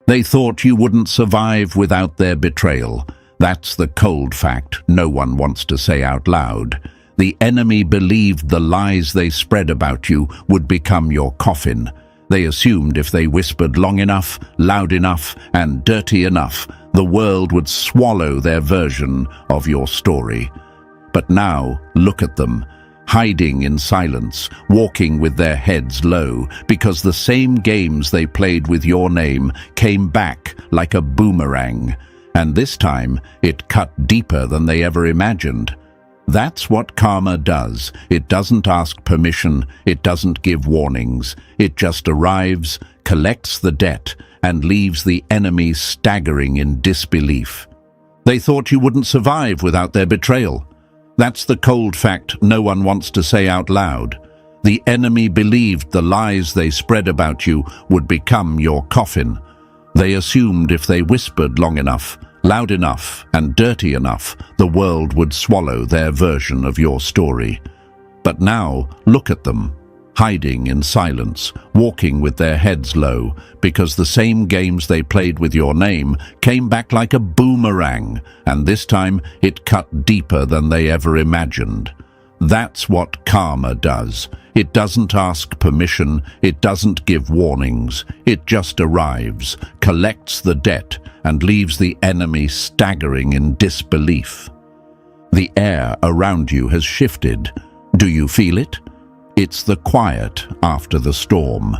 They thought you wouldn't survive without their betrayal. That's the cold fact no one wants to say out loud. The enemy believed the lies they spread about you would become your coffin. They assumed if they whispered long enough, loud enough, and dirty enough, the world would swallow their version of your story. But now, look at them, hiding in silence, walking with their heads low, because the same games they played with your name came back like a boomerang. And this time, it cut deeper than they ever imagined. That's what karma does. It doesn't ask permission, it doesn't give warnings. It just arrives, collects the debt, and leaves the enemy staggering in disbelief. They thought you wouldn't survive without their betrayal. That's the cold fact no one wants to say out loud. The enemy believed the lies they spread about you would become your coffin. They assumed if they whispered long enough, loud enough, and dirty enough, the world would swallow their version of your story. But now, look at them, hiding in silence, walking with their heads low, because the same games they played with your name came back like a boomerang, and this time it cut deeper than they ever imagined. That's what karma does. It doesn't ask permission, it doesn't give warnings. It just arrives, collects the debt, and leaves the enemy staggering in disbelief. The air around you has shifted. Do you feel it? It's the quiet after the storm.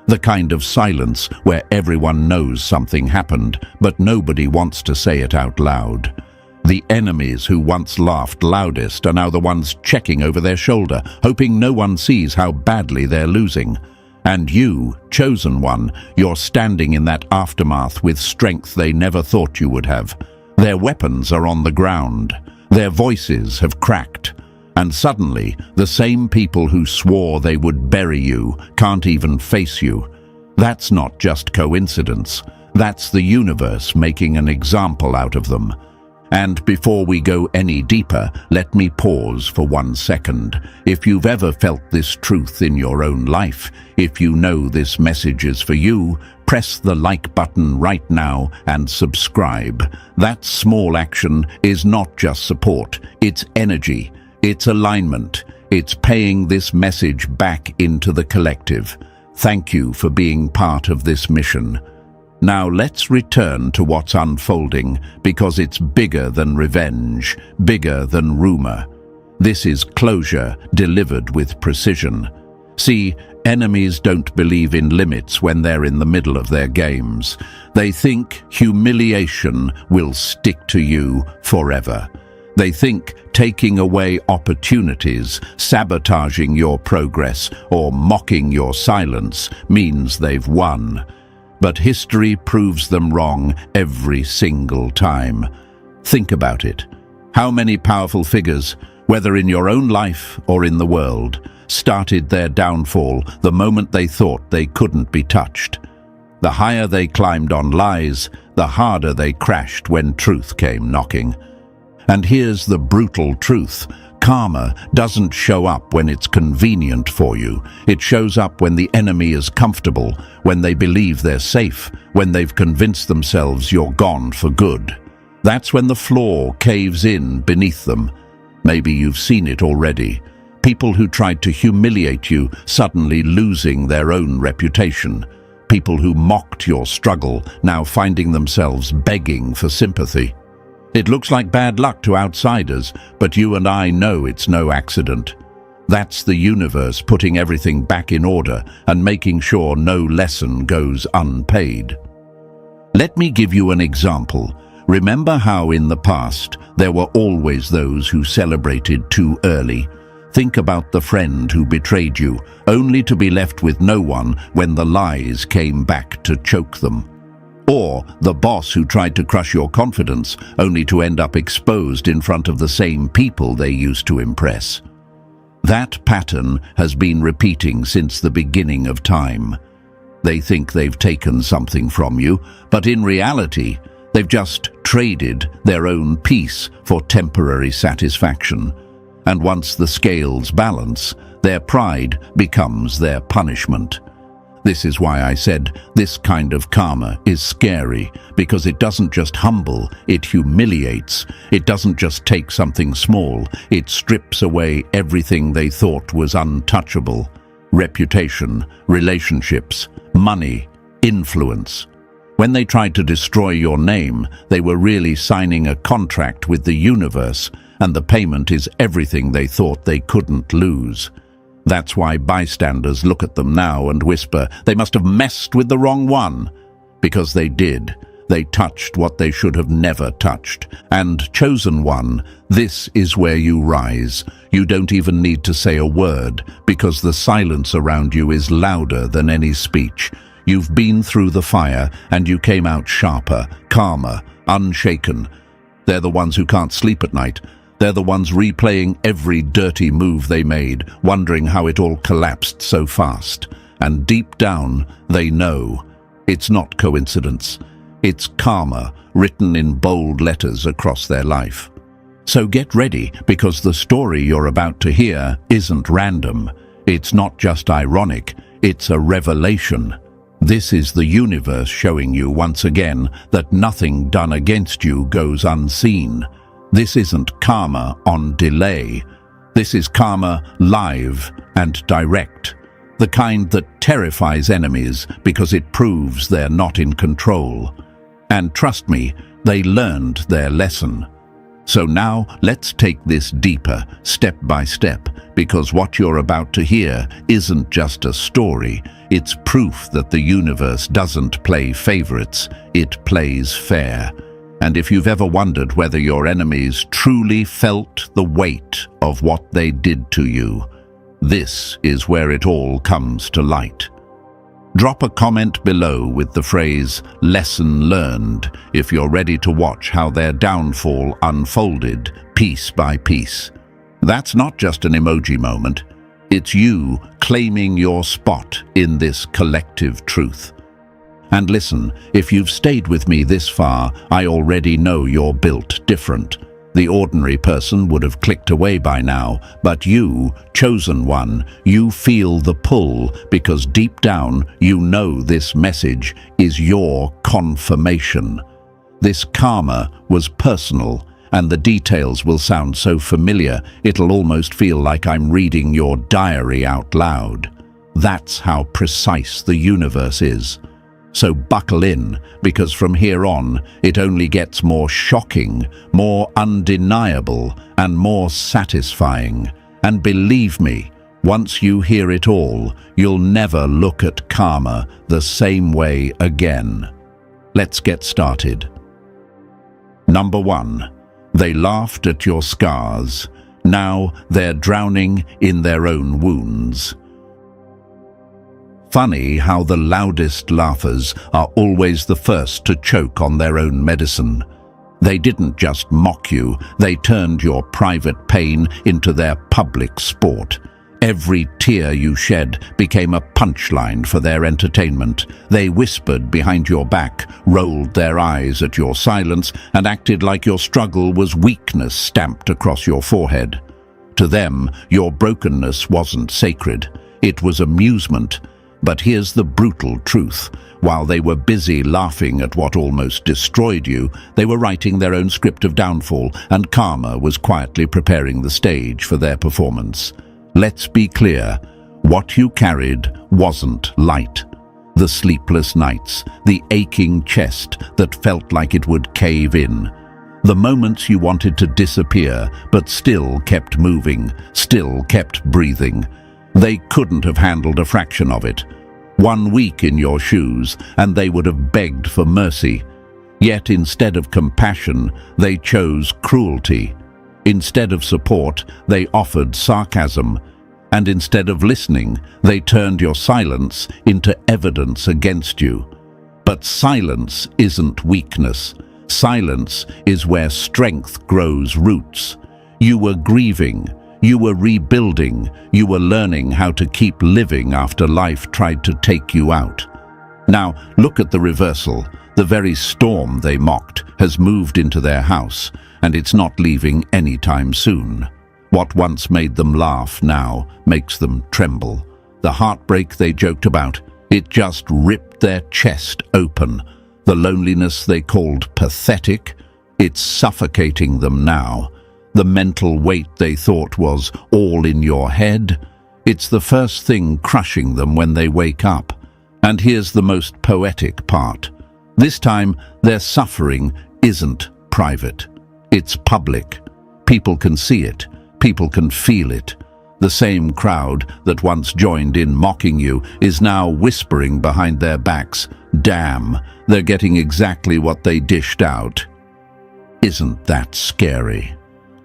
The kind of silence where everyone knows something happened, but nobody wants to say it out loud. The enemies who once laughed loudest are now the ones checking over their shoulder, hoping no one sees how badly they're losing. And you, chosen one, you're standing in that aftermath with strength they never thought you would have. Their weapons are on the ground. Their voices have cracked. And suddenly, the same people who swore they would bury you can't even face you. That's not just coincidence. That's the universe making an example out of them. And before we go any deeper, let me pause for 1 second. If you've ever felt this truth in your own life, if you know this message is for you, press the like button right now and subscribe. That small action is not just support, it's energy, it's alignment, it's paying this message back into the collective. Thank you for being part of this mission. Now let's return to what's unfolding, because it's bigger than revenge, bigger than rumor. This is closure delivered with precision. See, enemies don't believe in limits when they're in the middle of their games. They think humiliation will stick to you forever. They think taking away opportunities, sabotaging your progress, or mocking your silence means they've won. But history proves them wrong every single time. Think about it. How many powerful figures, whether in your own life or in the world, started their downfall the moment they thought they couldn't be touched? The higher they climbed on lies, the harder they crashed when truth came knocking. And here's the brutal truth. Karma doesn't show up when it's convenient for you. It shows up when the enemy is comfortable, when they believe they're safe, when they've convinced themselves you're gone for good. That's when the floor caves in beneath them. Maybe you've seen it already. People who tried to humiliate you suddenly losing their own reputation. People who mocked your struggle now finding themselves begging for sympathy. It looks like bad luck to outsiders, but you and I know it's no accident. That's the universe putting everything back in order and making sure no lesson goes unpaid. Let me give you an example. Remember how in the past there were always those who celebrated too early? Think about the friend who betrayed you, only to be left with no one when the lies came back to choke them. Or the boss who tried to crush your confidence, only to end up exposed in front of the same people they used to impress. That pattern has been repeating since the beginning of time. They think they've taken something from you, but in reality, they've just traded their own peace for temporary satisfaction. And once the scales balance, their pride becomes their punishment. This is why I said this kind of karma is scary, because it doesn't just humble, it humiliates. It doesn't just take something small, it strips away everything they thought was untouchable. Reputation, relationships, money, influence. When they tried to destroy your name, they were really signing a contract with the universe, and the payment is everything they thought they couldn't lose. That's why bystanders look at them now and whisper, they must have messed with the wrong one. Because they did. They touched what they should have never touched. And chosen one, this is where you rise. You don't even need to say a word, because the silence around you is louder than any speech. You've been through the fire, and you came out sharper, calmer, unshaken. They're the ones who can't sleep at night. They're the ones replaying every dirty move they made, wondering how it all collapsed so fast. And deep down, they know. It's not coincidence. It's karma written in bold letters across their life. So get ready, because the story you're about to hear isn't random. It's not just ironic, it's a revelation. This is the universe showing you once again that nothing done against you goes unseen. This isn't karma on delay. This is karma live and direct. The kind that terrifies enemies because it proves they're not in control. And trust me, they learned their lesson. So now let's take this deeper, step by step, because what you're about to hear isn't just a story. It's proof that the universe doesn't play favorites, it plays fair. And if you've ever wondered whether your enemies truly felt the weight of what they did to you, this is where it all comes to light. Drop a comment below with the phrase "lesson learned" if you're ready to watch how their downfall unfolded piece by piece. That's not just an emoji moment. It's you claiming your spot in this collective truth. And listen, if you've stayed with me this far, I already know you're built different. The ordinary person would have clicked away by now, but you, chosen one, you feel the pull because deep down you know this message is your confirmation. This karma was personal, and the details will sound so familiar it'll almost feel like I'm reading your diary out loud. That's how precise the universe is. So buckle in, because from here on, it only gets more shocking, more undeniable, and more satisfying. And believe me, once you hear it all, you'll never look at karma the same way again. Let's get started. Number 1. They laughed at your scars. Now they're drowning in their own wounds. Funny how the loudest laughers are always the first to choke on their own medicine. They didn't just mock you, they turned your private pain into their public sport. Every tear you shed became a punchline for their entertainment. They whispered behind your back, rolled their eyes at your silence, and acted like your struggle was weakness stamped across your forehead. To them, your brokenness wasn't sacred. It was amusement. But here's the brutal truth. While they were busy laughing at what almost destroyed you, they were writing their own script of downfall, and karma was quietly preparing the stage for their performance. Let's be clear, what you carried wasn't light. The sleepless nights, the aching chest that felt like it would cave in. The moments you wanted to disappear, but still kept moving, still kept breathing. They couldn't have handled a fraction of it. 1 week in your shoes, and they would have begged for mercy. Yet instead of compassion, they chose cruelty. Instead of support, they offered sarcasm. And instead of listening, they turned your silence into evidence against you. But silence isn't weakness. Silence is where strength grows roots. You were grieving. You were rebuilding, you were learning how to keep living after life tried to take you out. Now, look at the reversal. The very storm they mocked has moved into their house, and it's not leaving anytime soon. What once made them laugh now makes them tremble. The heartbreak they joked about, It just ripped their chest open. The loneliness they called pathetic, it's suffocating them now. The mental weight they thought was all in your head, it's the first thing crushing them when they wake up. And here's the most poetic part. This time, their suffering isn't private. It's public. People can see it. People can feel it. The same crowd that once joined in mocking you is now whispering behind their backs, "Damn, they're getting exactly what they dished out." Isn't that scary?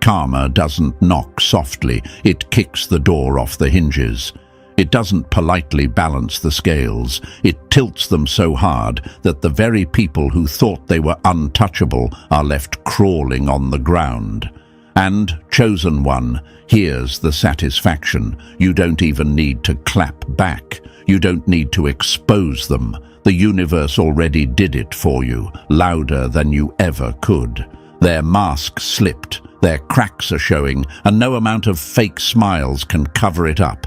Karma doesn't knock softly, it kicks the door off the hinges. It doesn't politely balance the scales, it tilts them so hard that the very people who thought they were untouchable are left crawling on the ground. And, chosen one, here's the satisfaction. You don't even need to clap back. You don't need to expose them. The universe already did it for you, louder than you ever could. Their mask slipped, their cracks are showing, and no amount of fake smiles can cover it up.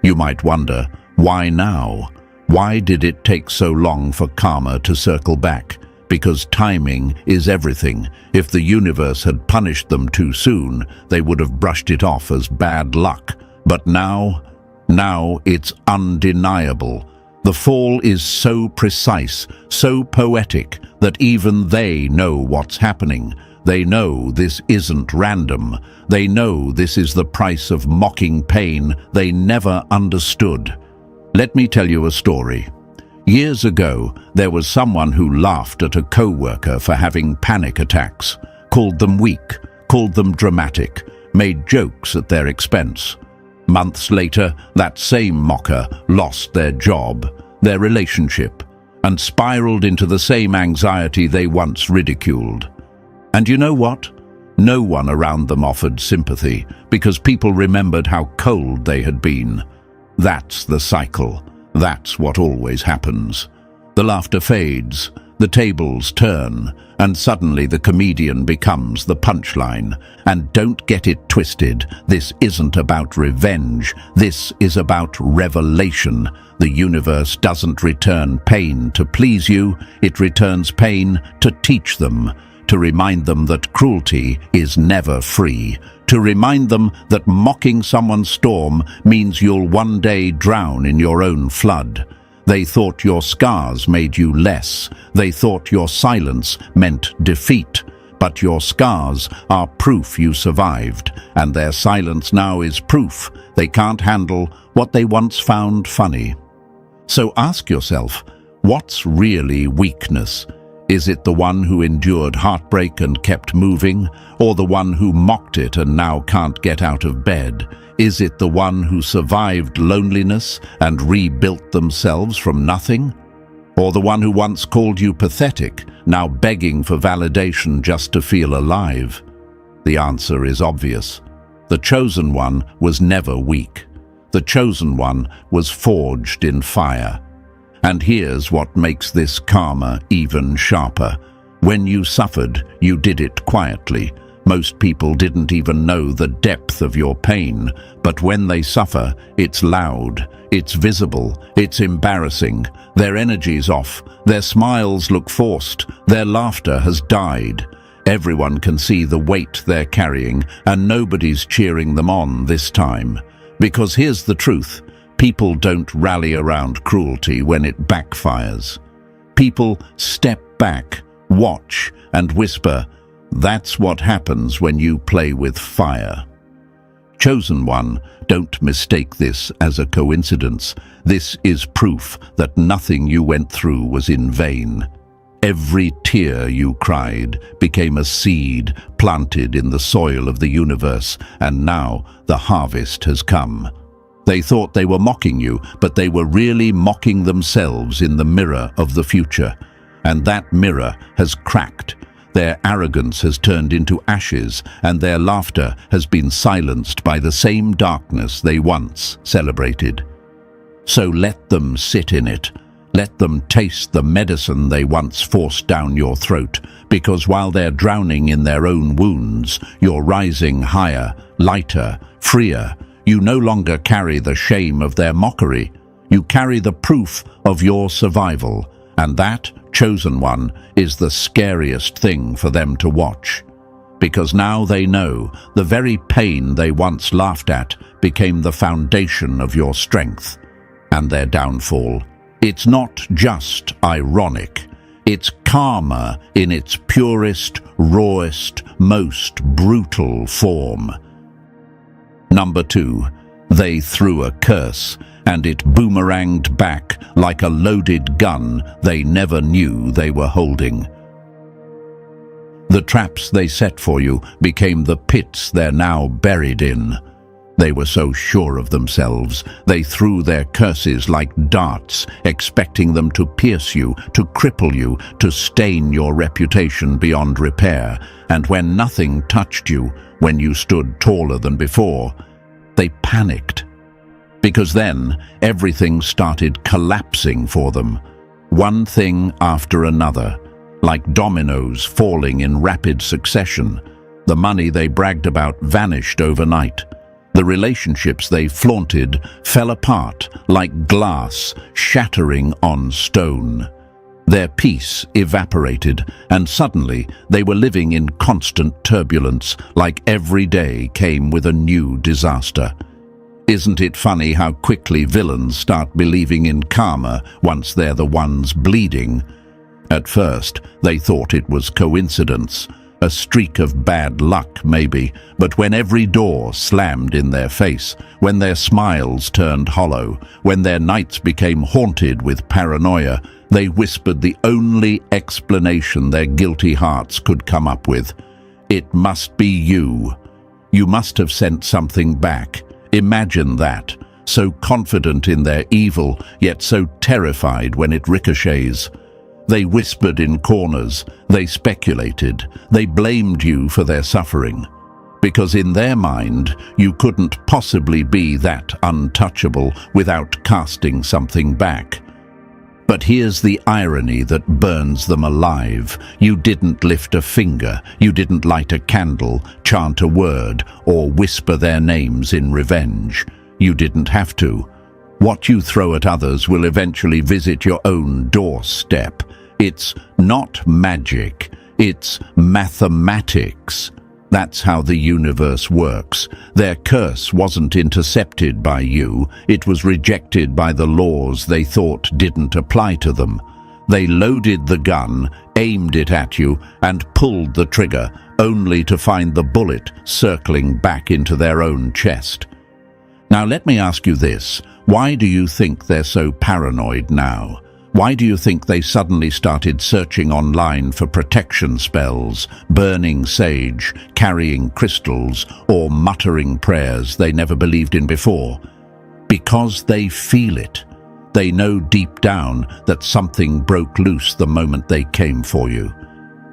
You might wonder, why now? Why did it take so long for karma to circle back? Because timing is everything. If the universe had punished them too soon, they would have brushed it off as bad luck. But now it's undeniable. The fall is so precise, so poetic, that even they know what's happening. They know this isn't random. They know this is the price of mocking pain they never understood. Let me tell you a story. Years ago, there was someone who laughed at a co-worker for having panic attacks, called them weak, called them dramatic, made jokes at their expense. Months later, that same mocker lost their job, their relationship, and spiraled into the same anxiety they once ridiculed. And you know what? No one around them offered sympathy, because people remembered how cold they had been. That's the cycle. That's what always happens. The laughter fades, the tables turn, and suddenly the comedian becomes the punchline. And don't get it twisted, this isn't about revenge, this is about revelation. The universe doesn't return pain to please you, it returns pain to teach them, to remind them that cruelty is never free, to remind them that mocking someone's storm means you'll one day drown in your own flood. They thought your scars made you less. They thought your silence meant defeat. But your scars are proof you survived, and their silence now is proof they can't handle what they once found funny. So ask yourself, what's really weakness? Is it the one who endured heartbreak and kept moving, or the one who mocked it and now can't get out of bed? Is it the one who survived loneliness and rebuilt themselves from nothing? Or the one who once called you pathetic, now begging for validation just to feel alive? The answer is obvious. The chosen one was never weak. The chosen one was forged in fire. And here's what makes this karma even sharper. When you suffered, you did it quietly. Most people didn't even know the depth of your pain, but when they suffer, it's loud, it's visible, it's embarrassing. Their energy's off, their smiles look forced, their laughter has died. Everyone can see the weight they're carrying, and nobody's cheering them on this time. Because here's the truth. People don't rally around cruelty when it backfires. People step back, watch, and whisper, "That's what happens when you play with fire." Chosen one, don't mistake this as a coincidence. This is proof that nothing you went through was in vain. Every tear you cried became a seed planted in the soil of the universe, and now the harvest has come. They thought they were mocking you, but they were really mocking themselves in the mirror of the future. And that mirror has cracked. Their arrogance has turned into ashes, and their laughter has been silenced by the same darkness they once celebrated. So let them sit in it. Let them taste the medicine they once forced down your throat, because while they're drowning in their own wounds, you're rising higher, lighter, freer. You no longer carry the shame of their mockery. You carry the proof of your survival, and that, chosen one, is the scariest thing for them to watch. Because now they know the very pain they once laughed at became the foundation of your strength and their downfall. It's not just ironic. It's karma in its purest, rawest, most brutal form. Number 2, they threw a curse, and it boomeranged back like a loaded gun they never knew they were holding. The traps they set for you became the pits they're now buried in. They were so sure of themselves, they threw their curses like darts, expecting them to pierce you, to cripple you, to stain your reputation beyond repair. And when nothing touched you, when you stood taller than before, they panicked. Because then, everything started collapsing for them, one thing after another, like dominoes falling in rapid succession. The money they bragged about vanished overnight. The relationships they flaunted fell apart like glass shattering on stone. Their peace evaporated, and suddenly they were living in constant turbulence, like every day came with a new disaster. Isn't it funny how quickly villains start believing in karma once they're the ones bleeding? At first, they thought it was coincidence, a streak of bad luck maybe, but when every door slammed in their face, when their smiles turned hollow, when their nights became haunted with paranoia, they whispered the only explanation their guilty hearts could come up with. It must be you. You must have sent something back. Imagine that, so confident in their evil, yet so terrified when it ricochets. They whispered in corners, they speculated, they blamed you for their suffering. Because in their mind, you couldn't possibly be that untouchable without casting something back. But here's the irony that burns them alive. You didn't lift a finger, you didn't light a candle, chant a word, or whisper their names in revenge. You didn't have to. What you throw at others will eventually visit your own doorstep. It's not magic, it's mathematics. That's how the universe works. Their curse wasn't intercepted by you, it was rejected by the laws they thought didn't apply to them. They loaded the gun, aimed it at you, and pulled the trigger, only to find the bullet circling back into their own chest. Now let me ask you this, why do you think they're so paranoid now? Why do you think they suddenly started searching online for protection spells, burning sage, carrying crystals, or muttering prayers they never believed in before? Because they feel it. They know deep down that something broke loose the moment they came for you.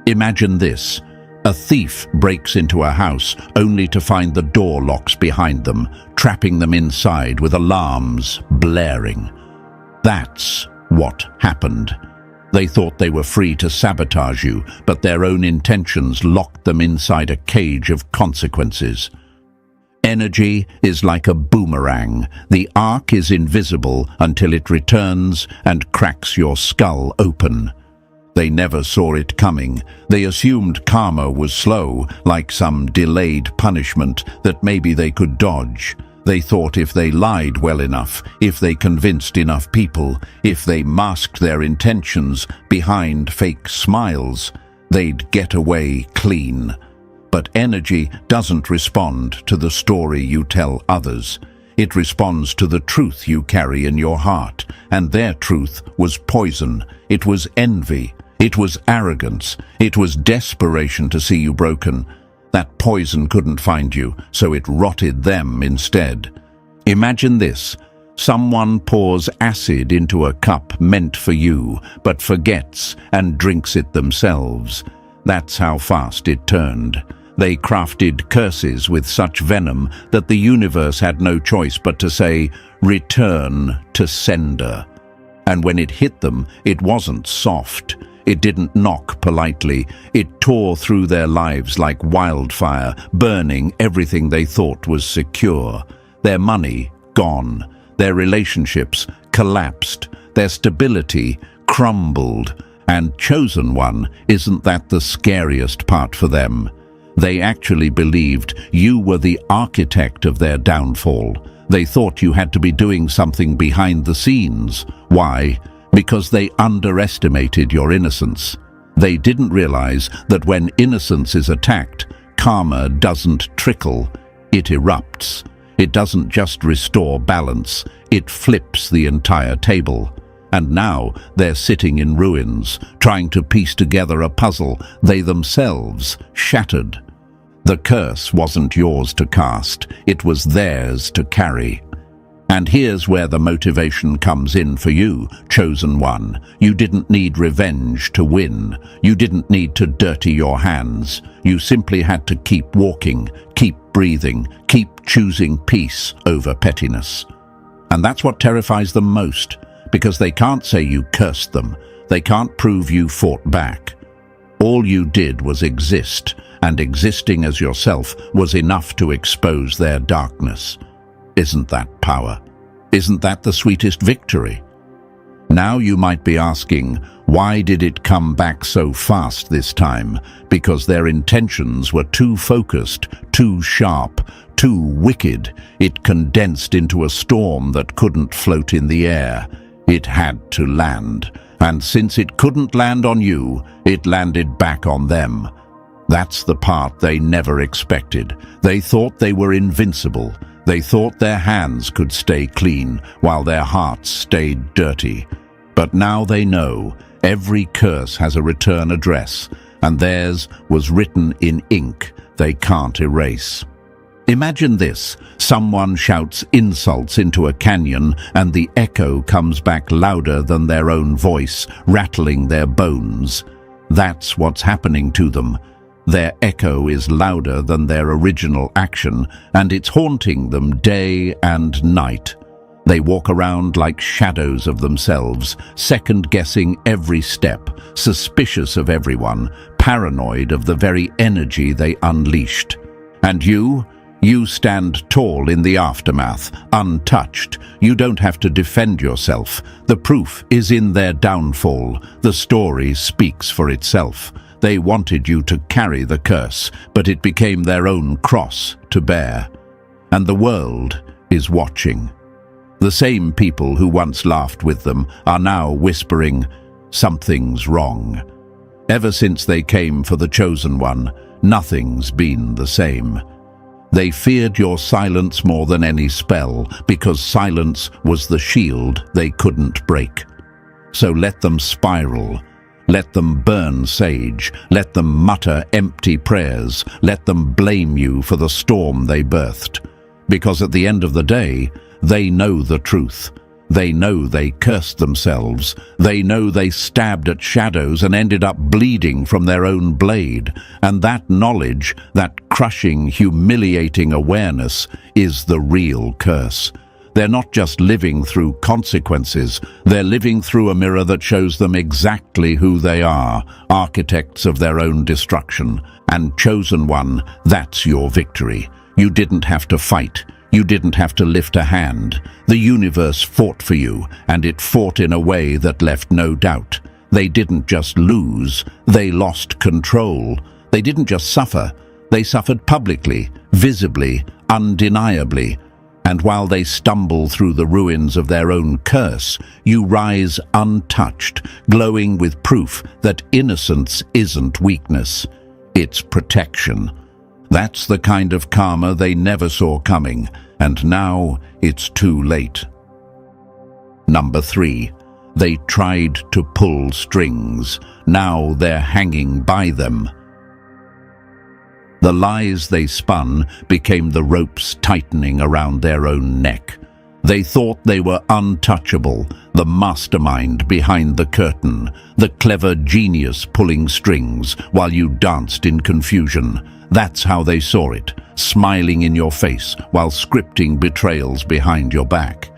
Imagine this. A thief breaks into a house only to find the door locks behind them, trapping them inside with alarms blaring. That's what happened. They thought they were free to sabotage you, but their own intentions locked them inside a cage of consequences. Energy is like a boomerang. The arc is invisible until it returns and cracks your skull open. They never saw it coming. They assumed karma was slow, like some delayed punishment that maybe they could dodge. They thought if they lied well enough, if they convinced enough people, if they masked their intentions behind fake smiles, they'd get away clean. But energy doesn't respond to the story you tell others. It responds to the truth you carry in your heart, and their truth was poison. It was envy. It was arrogance. It was desperation to see you broken. That poison couldn't find you, so it rotted them instead. Imagine this. Someone pours acid into a cup meant for you, but forgets and drinks it themselves. That's how fast it turned. They crafted curses with such venom that the universe had no choice but to say, "Return to sender." And when it hit them, it wasn't soft. It didn't knock politely. It tore through their lives like wildfire, burning everything they thought was secure. Their money, gone. Their relationships, collapsed, their stability crumbled, and Chosen One, isn't that the scariest part for them? They actually believed you were the architect of their downfall. They thought you had to be doing something behind the scenes. Why? Because they underestimated your innocence. They didn't realize that when innocence is attacked, karma doesn't trickle, it erupts. It doesn't just restore balance, it flips the entire table. And now they're sitting in ruins, trying to piece together a puzzle they themselves shattered. The curse wasn't yours to cast, it was theirs to carry. And here's where the motivation comes in for you, Chosen One. You didn't need revenge to win. You didn't need to dirty your hands. You simply had to keep walking, keep breathing, keep choosing peace over pettiness. And that's what terrifies them most, because they can't say you cursed them. They can't prove you fought back. All you did was exist, and existing as yourself was enough to expose their darkness. Isn't that power? Isn't that the sweetest victory? Now you might be asking, why did it come back so fast this time? Because their intentions were too focused, too sharp, too wicked. It condensed into a storm that couldn't float in the air. It had to land. And since it couldn't land on you, it landed back on them. That's the part they never expected. They thought they were invincible. They thought their hands could stay clean while their hearts stayed dirty. But now they know every curse has a return address, and theirs was written in ink they can't erase. Imagine this: someone shouts insults into a canyon and the echo comes back louder than their own voice, rattling their bones. That's what's happening to them. Their echo is louder than their original action, and it's haunting them day and night. They walk around like shadows of themselves, second-guessing every step, suspicious of everyone, paranoid of the very energy they unleashed. And you stand tall in the aftermath, untouched. You don't have to defend yourself. The proof is in their downfall. The story speaks for itself. They wanted you to carry the curse, but it became their own cross to bear. And the world is watching. The same people who once laughed with them are now whispering, "Something's wrong." Ever since they came for the Chosen One, nothing's been the same. They feared your silence more than any spell, because silence was the shield they couldn't break. So let them spiral. Let them burn sage, let them mutter empty prayers, let them blame you for the storm they birthed. Because at the end of the day, they know the truth. They know they cursed themselves. They know they stabbed at shadows and ended up bleeding from their own blade. And that knowledge, that crushing, humiliating awareness, is the real curse. They're not just living through consequences, they're living through a mirror that shows them exactly who they are, architects of their own destruction. And Chosen One, that's your victory. You didn't have to fight. You didn't have to lift a hand. The universe fought for you, and it fought in a way that left no doubt. They didn't just lose, they lost control. They didn't just suffer, they suffered publicly, visibly, undeniably. And while they stumble through the ruins of their own curse, you rise untouched, glowing with proof that innocence isn't weakness, it's protection. That's the kind of karma they never saw coming, and now it's too late. Number 3. They tried to pull strings. Now they're hanging by them. The lies they spun became the ropes tightening around their own neck. They thought they were untouchable, the mastermind behind the curtain, the clever genius pulling strings while you danced in confusion. That's how they saw it, smiling in your face while scripting betrayals behind your back.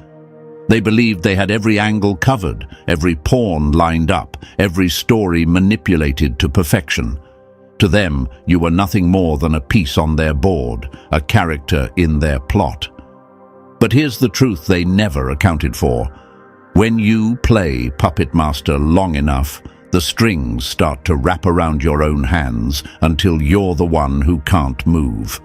They believed they had every angle covered, every pawn lined up, every story manipulated to perfection. To them, you were nothing more than a piece on their board, a character in their plot. But here's the truth they never accounted for. When you play Puppet Master long enough, the strings start to wrap around your own hands until you're the one who can't move.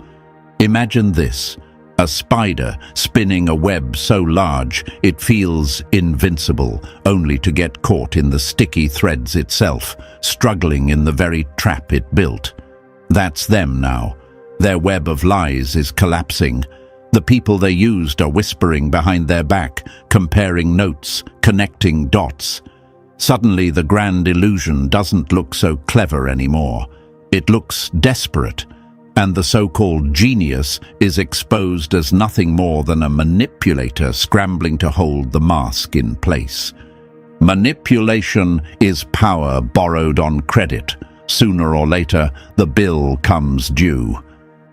Imagine this: a spider spinning a web so large it feels invincible, only to get caught in the sticky threads itself, struggling in the very trap it built. That's them now. Their web of lies is collapsing. The people they used are whispering behind their back, comparing notes, connecting dots. Suddenly, the grand illusion doesn't look so clever anymore. It looks desperate, and the so-called genius is exposed as nothing more than a manipulator scrambling to hold the mask in place. Manipulation is power borrowed on credit. Sooner or later, the bill comes due.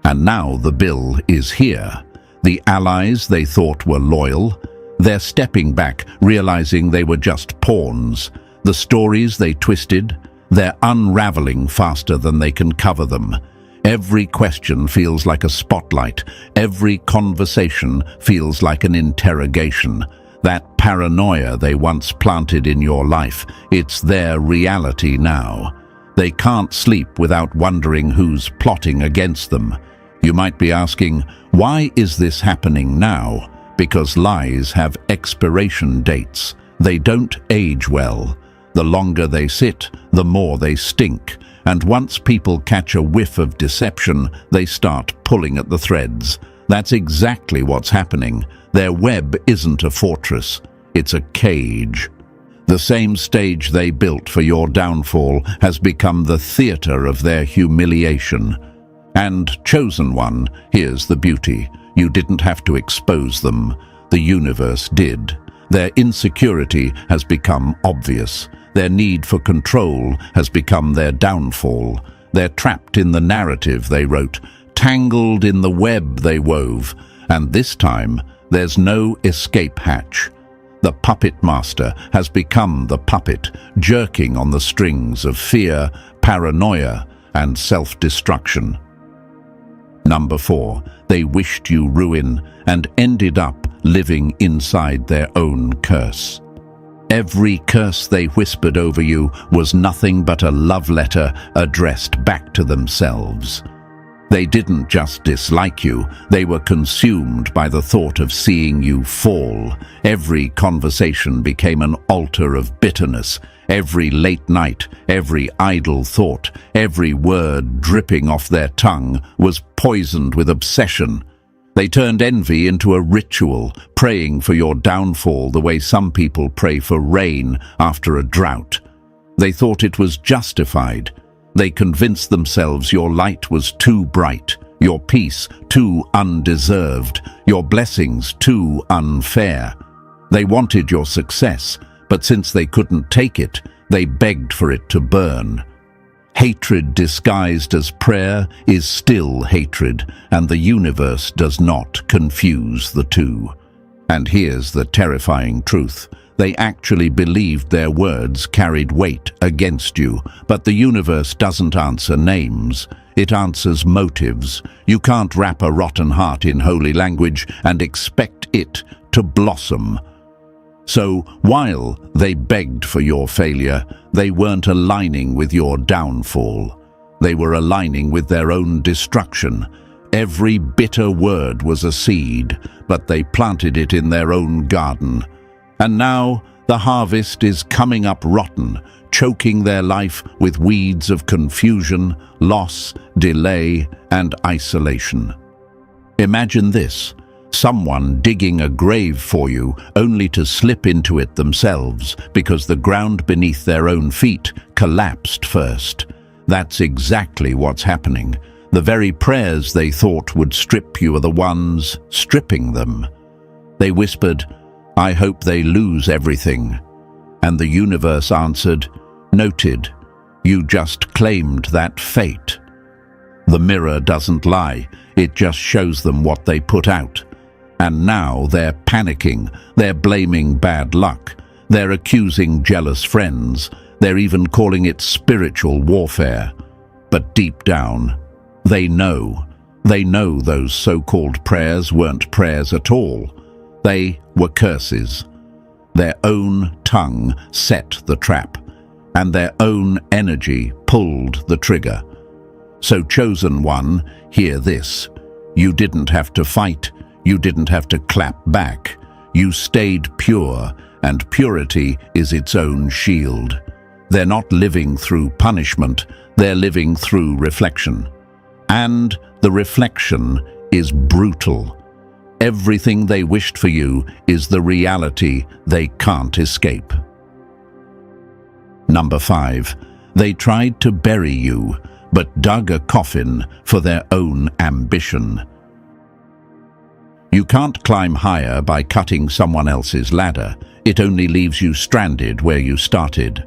And now the bill is here. The allies they thought were loyal, they're stepping back, realizing they were just pawns. The stories they twisted, they're unraveling faster than they can cover them. Every question feels like a spotlight. Every conversation feels like an interrogation. That paranoia they once planted in your life, it's their reality now. They can't sleep without wondering who's plotting against them. You might be asking, why is this happening now? Because lies have expiration dates. They don't age well. The longer they sit, the more they stink. And once people catch a whiff of deception, they start pulling at the threads. That's exactly what's happening. Their web isn't a fortress, it's a cage. The same stage they built for your downfall has become the theater of their humiliation. And, chosen one, here's the beauty. You didn't have to expose them. The universe did. Their insecurity has become obvious. Their need for control has become their downfall. They're trapped in the narrative they wrote, tangled in the web they wove, and this time there's no escape hatch. The puppet master has become the puppet, jerking on the strings of fear, paranoia, and self-destruction. Number 4, they wished you ruin and ended up living inside their own curse. Every curse they whispered over you was nothing but a love letter addressed back to themselves. They didn't just dislike you, they were consumed by the thought of seeing you fall. Every conversation became an altar of bitterness. Every late night, every idle thought, every word dripping off their tongue was poisoned with obsession. They turned envy into a ritual, praying for your downfall the way some people pray for rain after a drought. They thought it was justified. They convinced themselves your light was too bright, your peace too undeserved, your blessings too unfair. They wanted your success, but since they couldn't take it, they begged for it to burn. Hatred disguised as prayer is still hatred, and the universe does not confuse the two. And here's the terrifying truth. They actually believed their words carried weight against you, but the universe doesn't answer names. It answers motives. You can't wrap a rotten heart in holy language and expect it to blossom. So, while they begged for your failure, they weren't aligning with your downfall. They were aligning with their own destruction. Every bitter word was a seed, but they planted it in their own garden. And now, the harvest is coming up rotten, choking their life with weeds of confusion, loss, delay, and isolation. Imagine this. Someone digging a grave for you only to slip into it themselves because the ground beneath their own feet collapsed first. That's exactly what's happening. The very prayers they thought would strip you are the ones stripping them. They whispered, "I hope they lose everything." And the universe answered, "Noted, you just claimed that fate." The mirror doesn't lie, it just shows them what they put out. And now they're panicking, they're blaming bad luck, they're accusing jealous friends, they're even calling it spiritual warfare. But deep down, they know those so-called prayers weren't prayers at all. They were curses. Their own tongue set the trap, and their own energy pulled the trigger. So, chosen one, hear this. You didn't have to fight. You didn't have to clap back. You stayed pure, and purity is its own shield. They're not living through punishment. They're living through reflection. And the reflection is brutal. Everything they wished for you is the reality they can't escape. Number 5. They tried to bury you, but dug a coffin for their own ambition. You can't climb higher by cutting someone else's ladder. It only leaves you stranded where you started.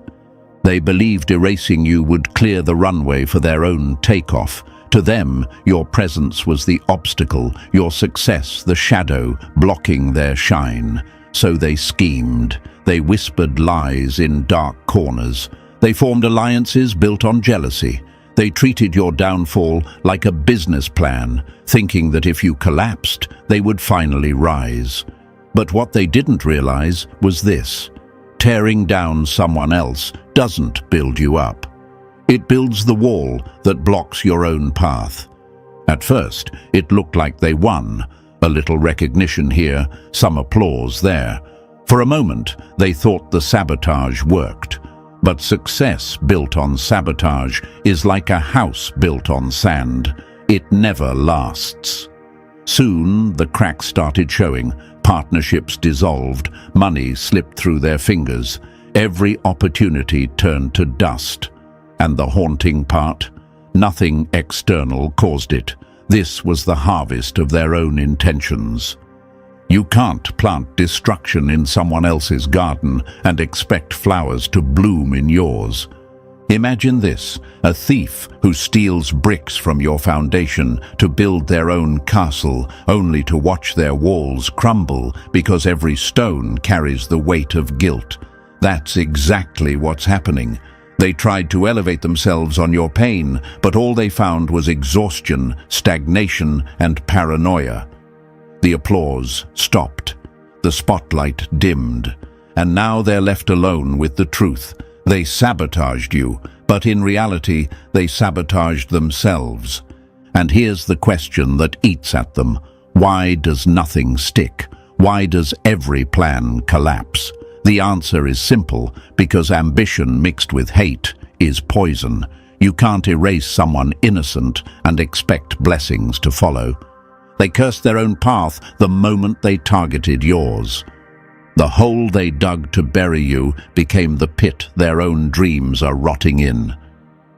They believed erasing you would clear the runway for their own takeoff. To them, your presence was the obstacle, your success the shadow blocking their shine. So they schemed. They whispered lies in dark corners. They formed alliances built on jealousy. They treated your downfall like a business plan, thinking that if you collapsed, they would finally rise. But what they didn't realize was this: tearing down someone else doesn't build you up. It builds the wall that blocks your own path. At first, it looked like they won. A little recognition here, some applause there. For a moment, they thought the sabotage worked. But success built on sabotage is like a house built on sand. It never lasts. Soon, the cracks started showing. Partnerships dissolved. Money slipped through their fingers. Every opportunity turned to dust. And the haunting part? Nothing external caused it. This was the harvest of their own intentions. You can't plant destruction in someone else's garden and expect flowers to bloom in yours. Imagine this: a thief who steals bricks from your foundation to build their own castle, only to watch their walls crumble because every stone carries the weight of guilt. That's exactly what's happening. They tried to elevate themselves on your pain, but all they found was exhaustion, stagnation, and paranoia. The applause stopped. The spotlight dimmed. And now they're left alone with the truth. They sabotaged you, but in reality, they sabotaged themselves. And here's the question that eats at them: why does nothing stick? Why does every plan collapse? The answer is simple: because ambition mixed with hate is poison. You can't erase someone innocent and expect blessings to follow. They cursed their own path the moment they targeted yours. The hole they dug to bury you became the pit their own dreams are rotting in.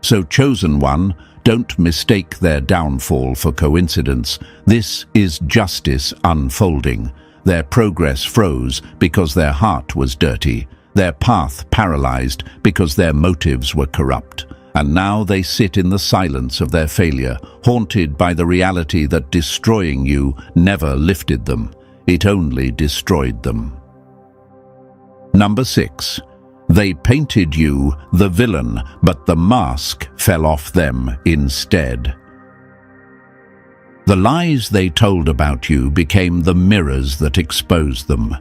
So, chosen one, don't mistake their downfall for coincidence. This is justice unfolding. Their progress froze because their heart was dirty, their path paralyzed because their motives were corrupt. And now they sit in the silence of their failure, haunted by the reality that destroying you never lifted them. It only destroyed them. Number 6. They painted you the villain, but the mask fell off them instead. The lies they told about you became the mirrors that exposed them.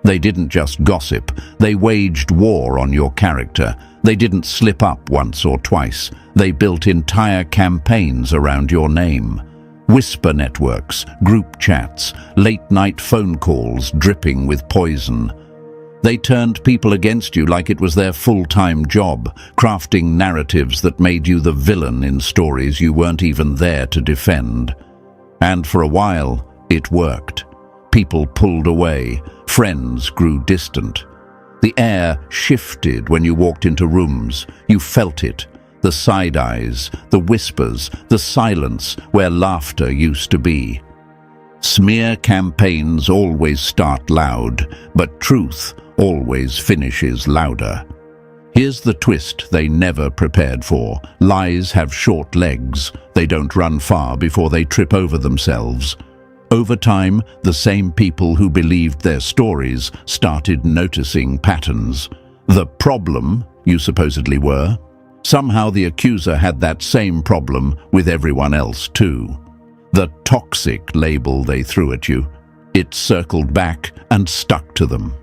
They didn't just gossip, they waged war on your character. They didn't slip up once or twice. They built entire campaigns around your name. Whisper networks, group chats, late-night phone calls dripping with poison. They turned people against you like it was their full-time job, crafting narratives that made you the villain in stories you weren't even there to defend. And for a while, it worked. People pulled away. Friends grew distant. The air shifted when you walked into rooms. You felt it. The side eyes, the whispers, the silence where laughter used to be. Smear campaigns always start loud, but truth always finishes louder. Here's the twist they never prepared for. Lies have short legs. They don't run far before they trip over themselves. Over time, the same people who believed their stories started noticing patterns. The problem, you supposedly were. Somehow the accuser had that same problem with everyone else too. The toxic label they threw at you. It circled back and stuck to them.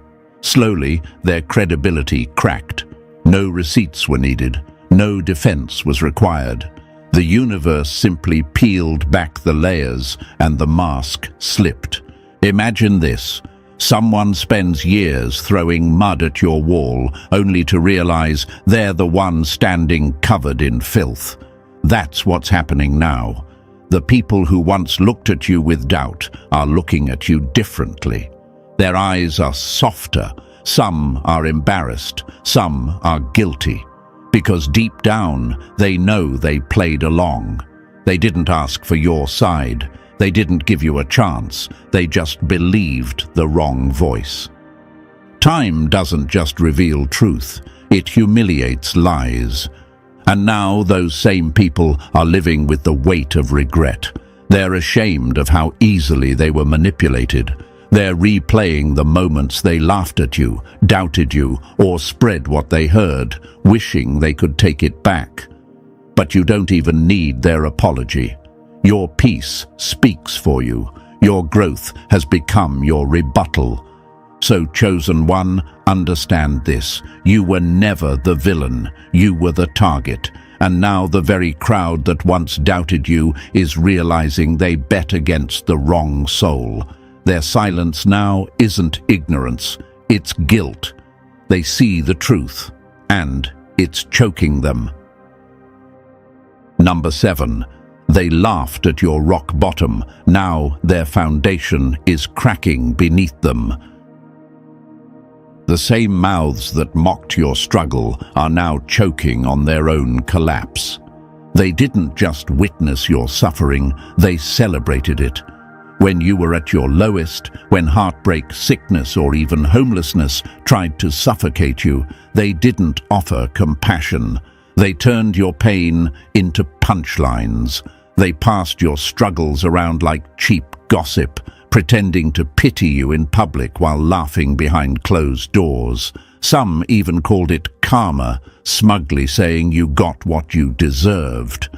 Slowly, their credibility cracked. No receipts were needed. No defense was required. The universe simply peeled back the layers and the mask slipped. Imagine this. Someone spends years throwing mud at your wall only to realize they're the one standing covered in filth. That's what's happening now. The people who once looked at you with doubt are looking at you differently. Their eyes are softer. Some are embarrassed. Some are guilty. Because deep down, they know they played along. They didn't ask for your side. They didn't give you a chance. They just believed the wrong voice. Time doesn't just reveal truth. It humiliates lies. And now those same people are living with the weight of regret. They're ashamed of how easily they were manipulated. They're replaying the moments they laughed at you, doubted you, or spread what they heard, wishing they could take it back. But you don't even need their apology. Your peace speaks for you. Your growth has become your rebuttal. So, chosen one, understand this. You were never the villain. You were the target. And now the very crowd that once doubted you is realizing they bet against the wrong soul. Their silence now isn't ignorance, it's guilt. They see the truth, and it's choking them. Number 7. They laughed at your rock bottom. Now their foundation is cracking beneath them. The same mouths that mocked your struggle are now choking on their own collapse. They didn't just witness your suffering, they celebrated it. When you were at your lowest, when heartbreak, sickness, or even homelessness tried to suffocate you, they didn't offer compassion. They turned your pain into punchlines. They passed your struggles around like cheap gossip, pretending to pity you in public while laughing behind closed doors. Some even called it karma, smugly saying you got what you deserved.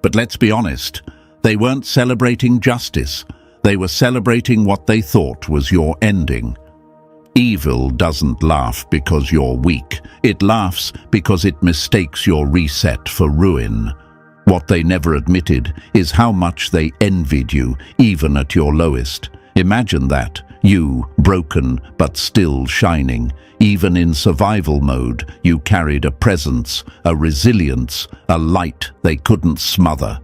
But let's be honest, they weren't celebrating justice. They were celebrating what they thought was your ending. Evil doesn't laugh because you're weak. It laughs because it mistakes your reset for ruin. What they never admitted is how much they envied you, even at your lowest. Imagine that, you, broken but still shining. Even in survival mode, you carried a presence, a resilience, a light they couldn't smother.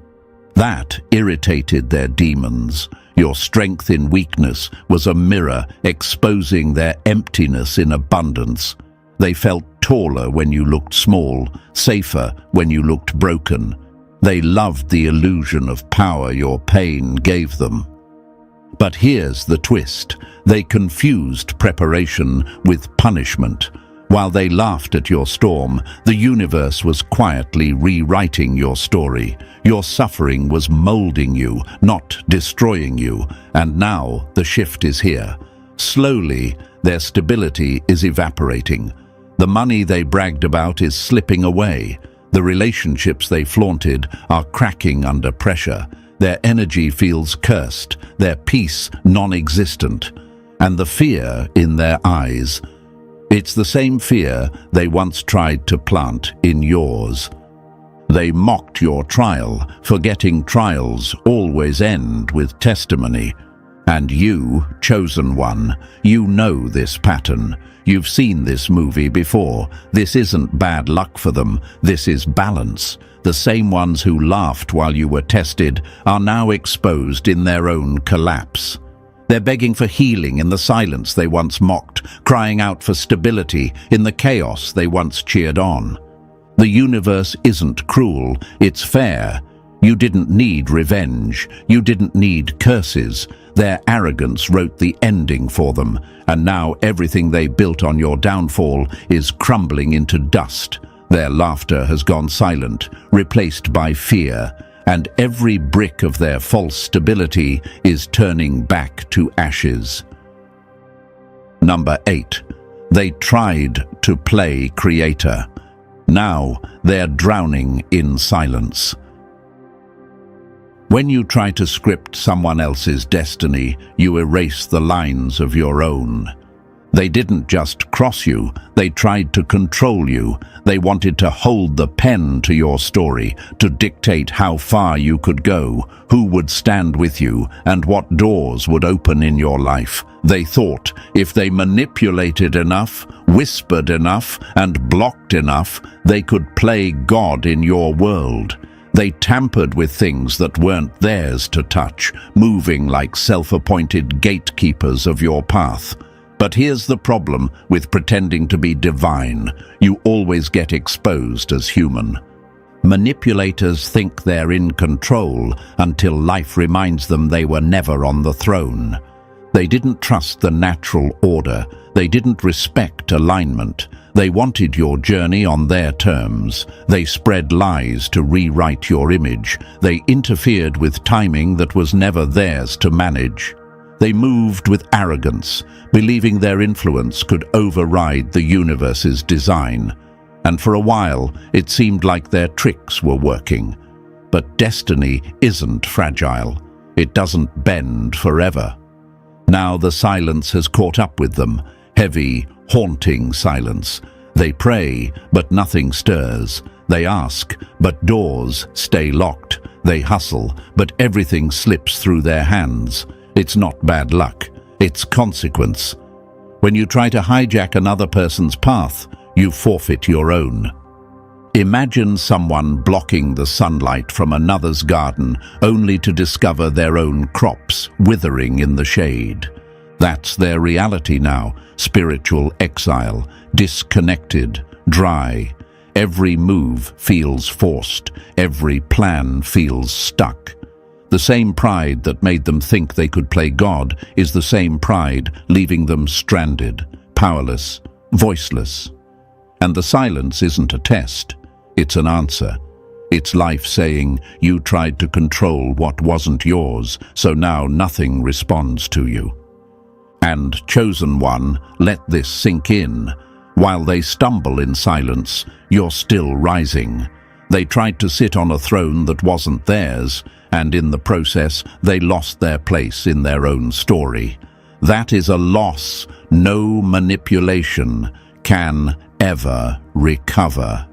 That irritated their demons. Your strength in weakness was a mirror exposing their emptiness in abundance. They felt taller when you looked small, safer when you looked broken. They loved the illusion of power your pain gave them. But here's the twist. They confused preparation with punishment. While they laughed at your storm, the universe was quietly rewriting your story. Your suffering was molding you, not destroying you. And now the shift is here. Slowly, their stability is evaporating. The money they bragged about is slipping away. The relationships they flaunted are cracking under pressure. Their energy feels cursed, their peace non-existent. And the fear in their eyes, it's the same fear they once tried to plant in yours. They mocked your trial, forgetting trials always end with testimony. And you, chosen one, you know this pattern. You've seen this movie before. This isn't bad luck for them. This is balance. The same ones who laughed while you were tested are now exposed in their own collapse. They're begging for healing in the silence they once mocked, crying out for stability in the chaos they once cheered on. The universe isn't cruel, it's fair. You didn't need revenge. You didn't need curses. Their arrogance wrote the ending for them, and now everything they built on your downfall is crumbling into dust. Their laughter has gone silent, replaced by fear, and every brick of their false stability is turning back to ashes. Number 8. They tried to play creator. Now they're drowning in silence. When you try to script someone else's destiny, you erase the lines of your own. They didn't just cross you, they tried to control you. They wanted to hold the pen to your story, to dictate how far you could go, who would stand with you, and what doors would open in your life. They thought if they manipulated enough, whispered enough, and blocked enough, they could play God in your world. They tampered with things that weren't theirs to touch, moving like self-appointed gatekeepers of your path. But here's the problem with pretending to be divine. You always get exposed as human. Manipulators think they're in control until life reminds them they were never on the throne. They didn't trust the natural order. They didn't respect alignment. They wanted your journey on their terms. They spread lies to rewrite your image. They interfered with timing that was never theirs to manage. They moved with arrogance, believing their influence could override the universe's design. And for a while, it seemed like their tricks were working. But destiny isn't fragile. It doesn't bend forever. Now the silence has caught up with them, heavy, haunting silence. They pray, but nothing stirs. They ask, but doors stay locked. They hustle, but everything slips through their hands. It's not bad luck, it's consequence. When you try to hijack another person's path, you forfeit your own. Imagine someone blocking the sunlight from another's garden only to discover their own crops withering in the shade. That's their reality now, spiritual exile, disconnected, dry. Every move feels forced, every plan feels stuck. The same pride that made them think they could play God is the same pride leaving them stranded, powerless, voiceless. And the silence isn't a test, it's an answer. It's life saying, you tried to control what wasn't yours, so now nothing responds to you. And, chosen one, let this sink in. While they stumble in silence, you're still rising. They tried to sit on a throne that wasn't theirs, and in the process, they lost their place in their own story. That is a loss no manipulation can ever recover.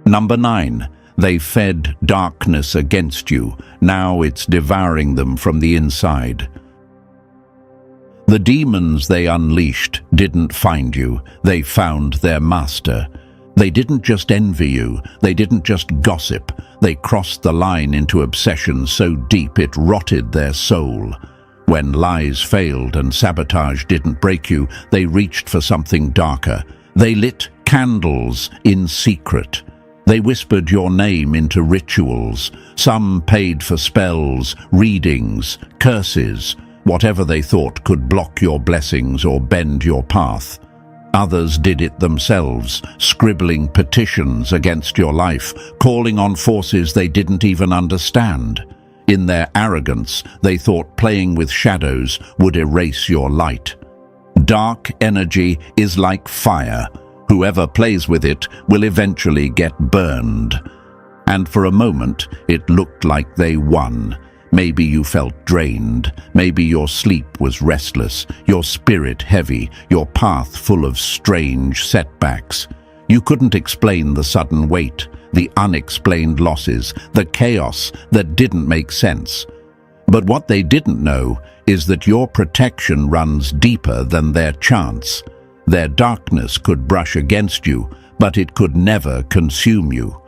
Number 9. They fed darkness against you. Now it's devouring them from the inside. The demons they unleashed didn't find you. They found their master. They didn't just envy you. They didn't just gossip. They crossed the line into obsession so deep it rotted their soul. When lies failed and sabotage didn't break you, they reached for something darker. They lit candles in secret. They whispered your name into rituals. Some paid for spells, readings, curses, whatever they thought could block your blessings or bend your path. Others did it themselves, scribbling petitions against your life, calling on forces they didn't even understand. In their arrogance, they thought playing with shadows would erase your light. Dark energy is like fire. Whoever plays with it will eventually get burned. And for a moment, it looked like they won. Maybe you felt drained. Maybe your sleep was restless, your spirit heavy, your path full of strange setbacks. You couldn't explain the sudden weight, the unexplained losses, the chaos that didn't make sense. But what they didn't know is that your protection runs deeper than their chance. Their darkness could brush against you, but it could never consume you.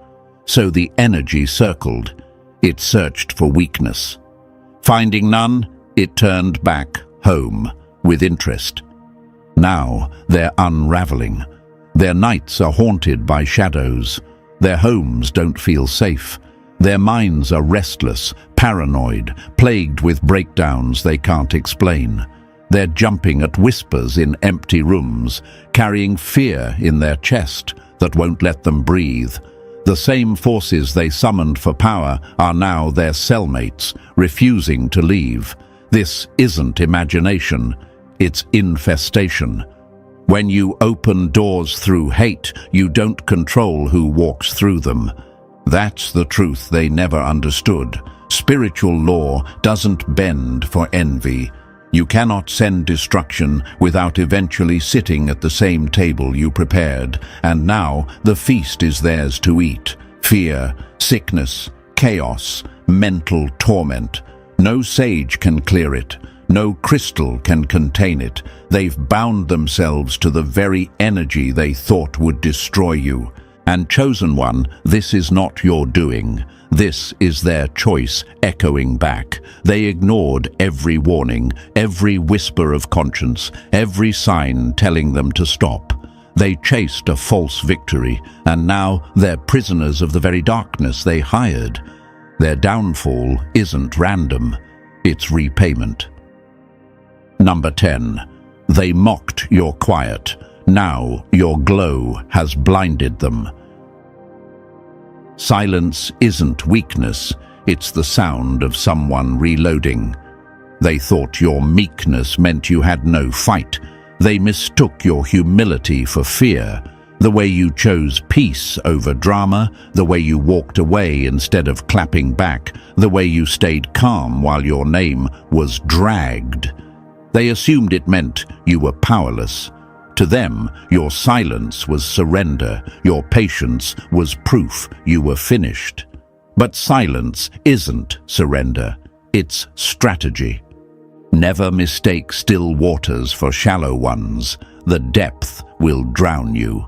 So the energy circled. It searched for weakness. Finding none, it turned back home with interest. Now they're unraveling. Their nights are haunted by shadows. Their homes don't feel safe. Their minds are restless, paranoid, plagued with breakdowns they can't explain. They're jumping at whispers in empty rooms, carrying fear in their chest that won't let them breathe. The same forces they summoned for power are now their cellmates, refusing to leave. This isn't imagination, it's infestation. When you open doors through hate, you don't control who walks through them. That's the truth they never understood. Spiritual law doesn't bend for envy. You cannot send destruction without eventually sitting at the same table you prepared, and now the feast is theirs to eat. Fear, sickness, chaos, mental torment. No sage can clear it. No crystal can contain it. They've bound themselves to the very energy they thought would destroy you. And chosen one, this is not your doing. This is their choice echoing back. They ignored every warning, every whisper of conscience, every sign telling them to stop. They chased a false victory, and now they're prisoners of the very darkness they hired. Their downfall isn't random, it's repayment. Number 10. They mocked your quiet. Now your glow has blinded them. Silence isn't weakness, it's the sound of someone reloading. They thought your meekness meant you had no fight. They mistook your humility for fear. The way you chose peace over drama, the way you walked away instead of clapping back, the way you stayed calm while your name was dragged. They assumed it meant you were powerless. To them, your silence was surrender, your patience was proof you were finished. But silence isn't surrender, it's strategy. Never mistake still waters for shallow ones. The depth will drown you.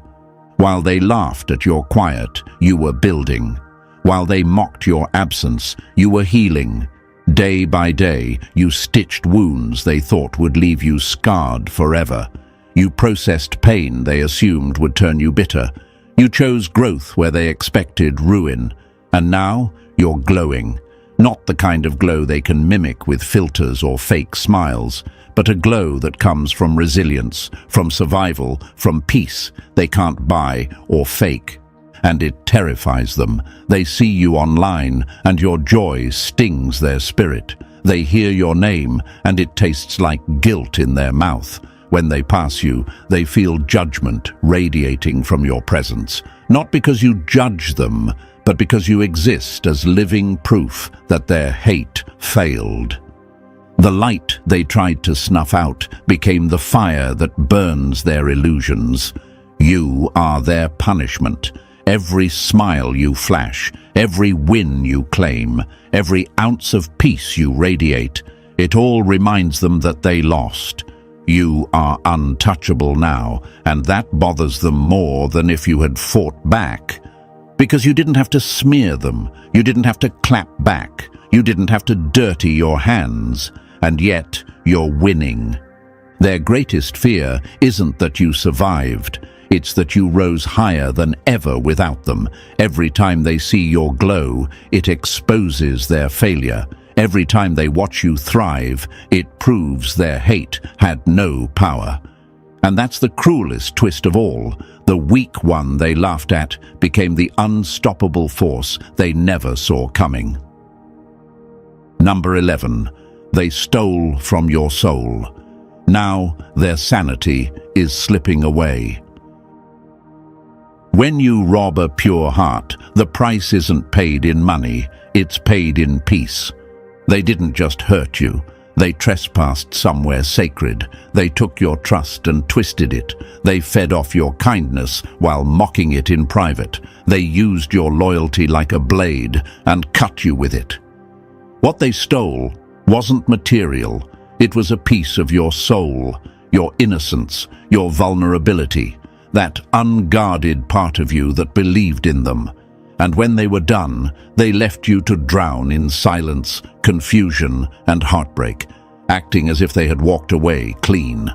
While they laughed at your quiet, you were building. While they mocked your absence, you were healing. Day by day, you stitched wounds they thought would leave you scarred forever. You processed pain they assumed would turn you bitter. You chose growth where they expected ruin. And now, you're glowing. Not the kind of glow they can mimic with filters or fake smiles, but a glow that comes from resilience, from survival, from peace they can't buy or fake. And it terrifies them. They see you online, and your joy stings their spirit. They hear your name, and it tastes like guilt in their mouth. When they pass you, they feel judgment radiating from your presence. Not because you judge them, but because you exist as living proof that their hate failed. The light they tried to snuff out became the fire that burns their illusions. You are their punishment. Every smile you flash, every win you claim, every ounce of peace you radiate, it all reminds them that they lost. You are untouchable now, and that bothers them more than if you had fought back. Because you didn't have to smear them, you didn't have to clap back, you didn't have to dirty your hands, and yet you're winning. Their greatest fear isn't that you survived. It's that you rose higher than ever without them. Every time they see your glow, it exposes their failure. Every time they watch you thrive, it proves their hate had no power. And that's the cruelest twist of all. The weak one they laughed at became the unstoppable force they never saw coming. Number 11. They stole from your soul. Now their sanity is slipping away. When you rob a pure heart, the price isn't paid in money, it's paid in peace. They didn't just hurt you, they trespassed somewhere sacred. They took your trust and twisted it. They fed off your kindness while mocking it in private. They used your loyalty like a blade and cut you with it. What they stole wasn't material, it was a piece of your soul, your innocence, your vulnerability. That unguarded part of you that believed in them. And when they were done, they left you to drown in silence, confusion, and heartbreak, acting as if they had walked away clean.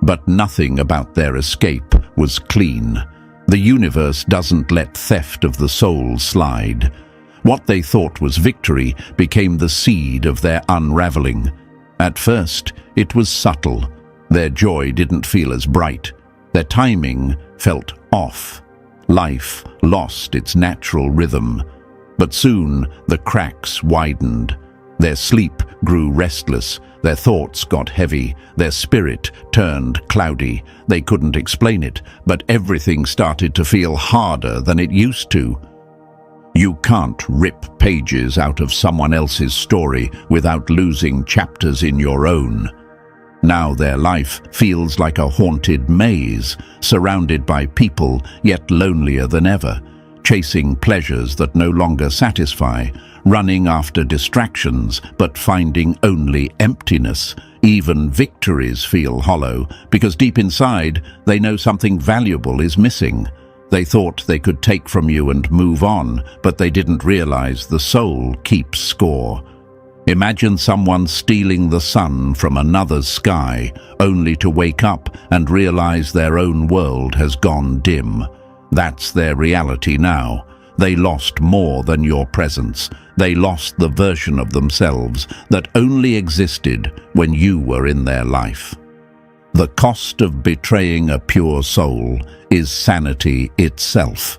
But nothing about their escape was clean. The universe doesn't let theft of the soul slide. What they thought was victory became the seed of their unraveling. At first, it was subtle. Their joy didn't feel as bright. Their timing felt off. Life lost its natural rhythm. But soon the cracks widened. Their sleep grew restless. Their thoughts got heavy. Their spirit turned cloudy. They couldn't explain it, but everything started to feel harder than it used to. You can't rip pages out of someone else's story without losing chapters in your own. Now their life feels like a haunted maze, surrounded by people, yet lonelier than ever, chasing pleasures that no longer satisfy, running after distractions, but finding only emptiness. Even victories feel hollow, because deep inside, they know something valuable is missing. They thought they could take from you and move on, but they didn't realize the soul keeps score. Imagine someone stealing the sun from another's sky, only to wake up and realize their own world has gone dim. That's their reality now. They lost more than your presence. They lost the version of themselves that only existed when you were in their life. The cost of betraying a pure soul is sanity itself.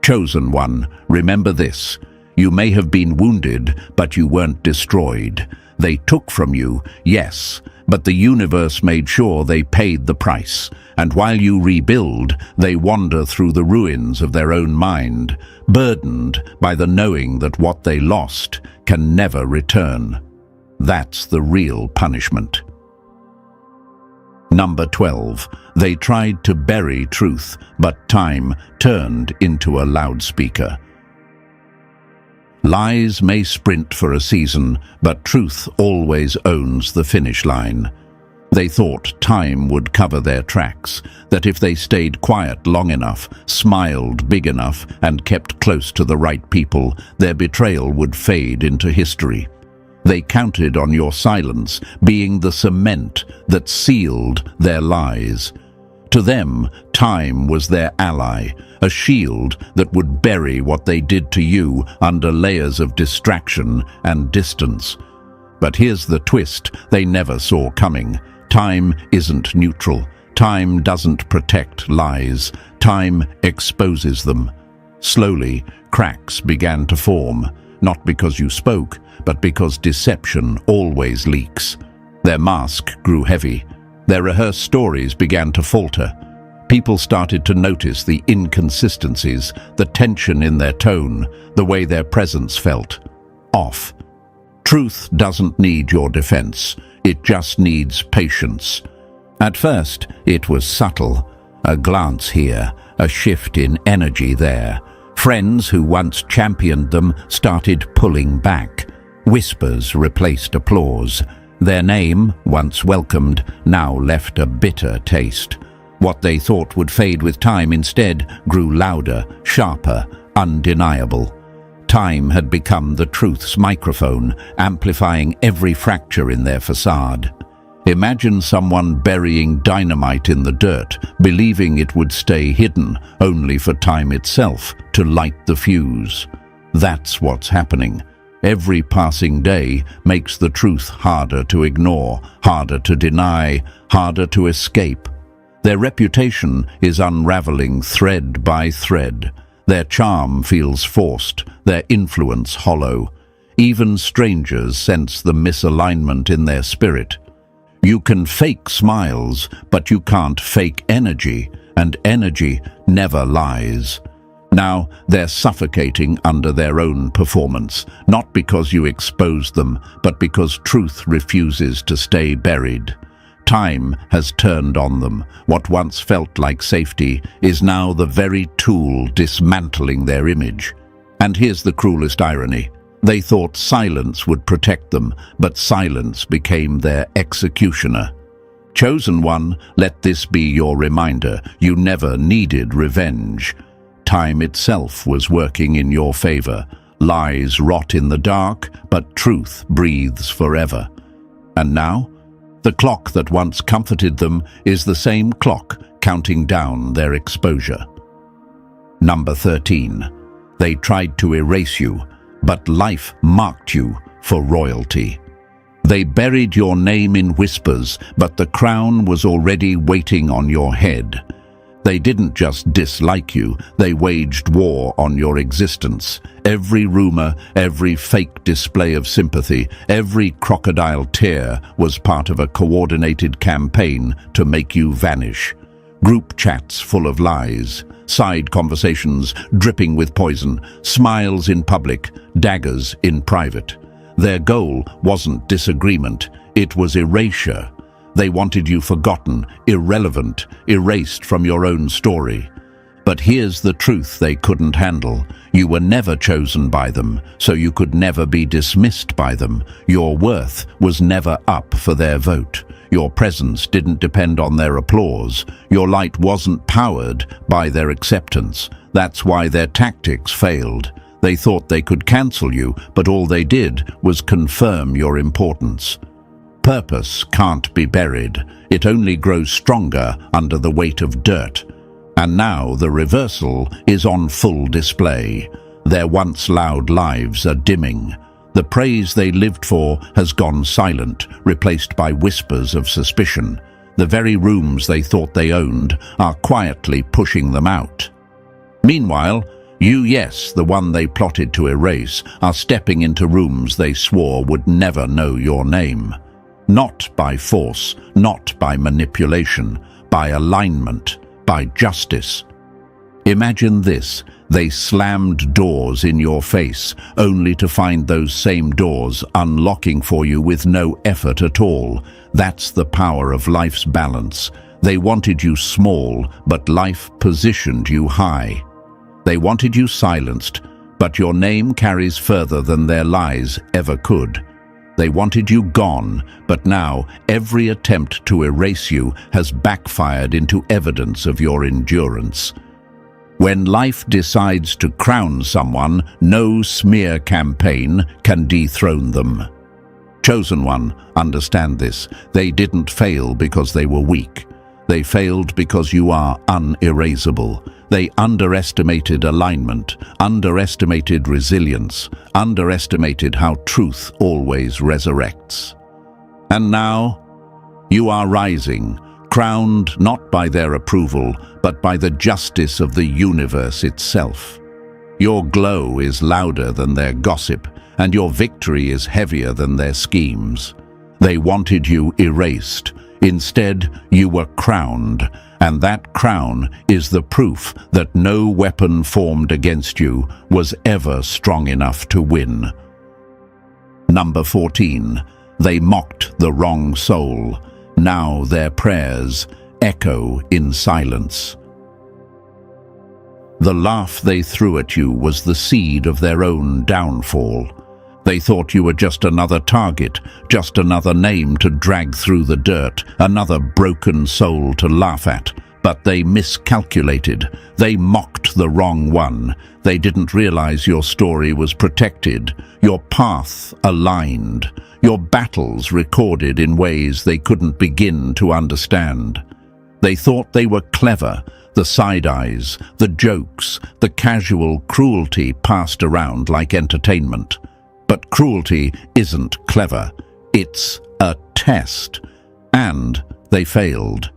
Chosen one, remember this. You may have been wounded, but you weren't destroyed. They took from you, yes, but the universe made sure they paid the price. And while you rebuild, they wander through the ruins of their own mind, burdened by the knowing that what they lost can never return. That's the real punishment. Number 12. They tried to bury truth, but time turned into a loudspeaker. Lies may sprint for a season, but truth always owns the finish line. They thought time would cover their tracks, that if they stayed quiet long enough, smiled big enough, and kept close to the right people, their betrayal would fade into history. They counted on your silence being the cement that sealed their lies. To them, time was their ally, a shield that would bury what they did to you under layers of distraction and distance. But here's the twist they never saw coming. Time isn't neutral. Time doesn't protect lies. Time exposes them. Slowly, cracks began to form, not because you spoke, but because deception always leaks. Their mask grew heavy. Their rehearsed stories began to falter. People started to notice the inconsistencies, the tension in their tone, the way their presence felt off. Truth doesn't need your defense. It just needs patience. At first, it was subtle. A glance here, a shift in energy there. Friends who once championed them started pulling back. Whispers replaced applause. Their name, once welcomed, now left a bitter taste. What they thought would fade with time instead grew louder, sharper, undeniable. Time had become the truth's microphone, amplifying every fracture in their facade. Imagine someone burying dynamite in the dirt, believing it would stay hidden, only for time itself to light the fuse. That's what's happening. Every passing day makes the truth harder to ignore, harder to deny, harder to escape. Their reputation is unraveling thread by thread. Their charm feels forced, their influence hollow. Even strangers sense the misalignment in their spirit. You can fake smiles, but you can't fake energy, and energy never lies. Now they're suffocating under their own performance, not because you exposed them, but because truth refuses to stay buried. Time has turned on them. What once felt like safety is now the very tool dismantling their image. And here's the cruelest irony. They thought silence would protect them, but silence became their executioner. Chosen one, let this be your reminder. You never needed revenge. Time itself was working in your favor. Lies rot in the dark, but truth breathes forever. And now, the clock that once comforted them is the same clock counting down their exposure. Number 13. They tried to erase you, but life marked you for royalty. They buried your name in whispers, but the crown was already waiting on your head. They didn't just dislike you, they waged war on your existence. Every rumor, every fake display of sympathy, every crocodile tear was part of a coordinated campaign to make you vanish. Group chats full of lies, side conversations dripping with poison, smiles in public, daggers in private. Their goal wasn't disagreement, it was erasure. They wanted you forgotten, irrelevant, erased from your own story. But here's the truth they couldn't handle. You were never chosen by them, so you could never be dismissed by them. Your worth was never up for their vote. Your presence didn't depend on their applause. Your light wasn't powered by their acceptance. That's why their tactics failed. They thought they could cancel you, but all they did was confirm your importance. Purpose can't be buried. It only grows stronger under the weight of dirt. And now the reversal is on full display. Their once loud lives are dimming. The praise they lived for has gone silent, replaced by whispers of suspicion. The very rooms they thought they owned are quietly pushing them out. Meanwhile, you, yes, the one they plotted to erase, are stepping into rooms they swore would never know your name. Not by force, not by manipulation, by alignment, by justice. Imagine this: they slammed doors in your face, only to find those same doors unlocking for you with no effort at all. That's the power of life's balance. They wanted you small, but life positioned you high. They wanted you silenced, but your name carries further than their lies ever could. They wanted you gone, but now every attempt to erase you has backfired into evidence of your endurance. When life decides to crown someone, no smear campaign can dethrone them. Chosen one, understand this. They didn't fail because they were weak. They failed because you are unerasable. They underestimated alignment, underestimated resilience, underestimated how truth always resurrects. And now, you are rising, crowned not by their approval, but by the justice of the universe itself. Your glow is louder than their gossip, and your victory is heavier than their schemes. They wanted you erased. Instead, you were crowned, and that crown is the proof that no weapon formed against you was ever strong enough to win. Number 14. They mocked the wrong soul. Now their prayers echo in silence. The laugh they threw at you was the seed of their own downfall. They thought you were just another target, just another name to drag through the dirt, another broken soul to laugh at. But they miscalculated. They mocked the wrong one. They didn't realize your story was protected, your path aligned, your battles recorded in ways they couldn't begin to understand. They thought they were clever. The side eyes, the jokes, the casual cruelty passed around like entertainment. But cruelty isn't clever. It's a test. And they failed.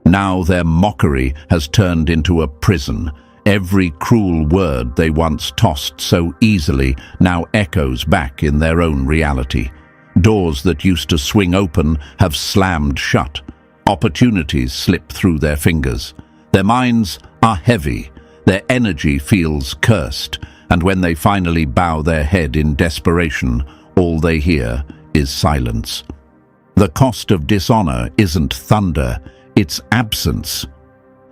Now their mockery has turned into a prison. Every cruel word they once tossed so easily now echoes back in their own reality. Doors that used to swing open have slammed shut. Opportunities slip through their fingers. Their minds are heavy. Their energy feels cursed. And when they finally bow their head in desperation, all they hear is silence. The cost of dishonor isn't thunder, it's absence.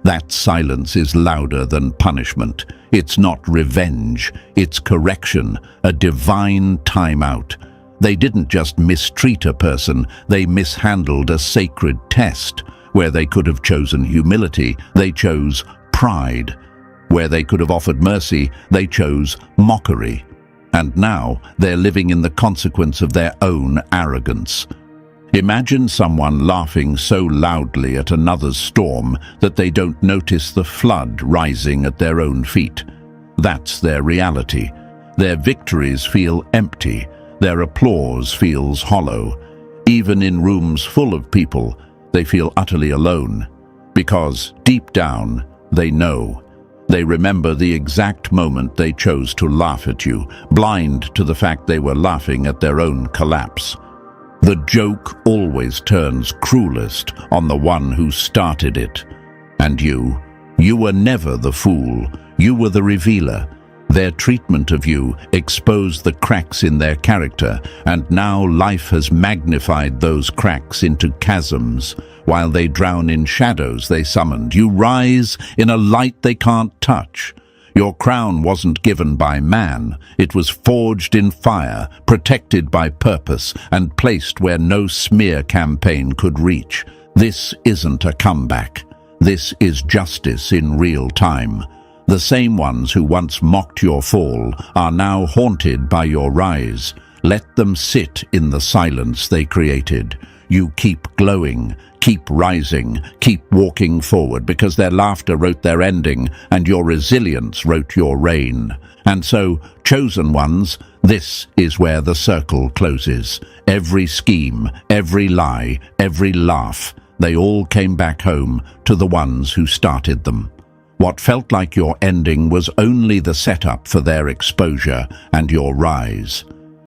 That silence is louder than punishment. It's not revenge, it's correction, a divine timeout. They didn't just mistreat a person, they mishandled a sacred test. Where they could have chosen humility, they chose pride. Where they could have offered mercy, they chose mockery. And now they're living in the consequence of their own arrogance. Imagine someone laughing so loudly at another's storm that they don't notice the flood rising at their own feet. That's their reality. Their victories feel empty. Their applause feels hollow. Even in rooms full of people, they feel utterly alone. Because deep down, they know. They remember the exact moment they chose to laugh at you, blind to the fact they were laughing at their own collapse. The joke always turns cruelest on the one who started it. And you were never the fool. You were the revealer. Their treatment of you exposed the cracks in their character, and now life has magnified those cracks into chasms. While they drown in shadows they summoned, you rise in a light they can't touch. Your crown wasn't given by man, it was forged in fire, protected by purpose, and placed where no smear campaign could reach. This isn't a comeback. This is justice in real time. The same ones who once mocked your fall are now haunted by your rise. Let them sit in the silence they created. You keep glowing, keep rising, keep walking forward, because their laughter wrote their ending and your resilience wrote your reign. And so, chosen ones, this is where the circle closes. Every scheme, every lie, every laugh, they all came back home to the ones who started them. What felt like your ending was only the setup for their exposure and your rise.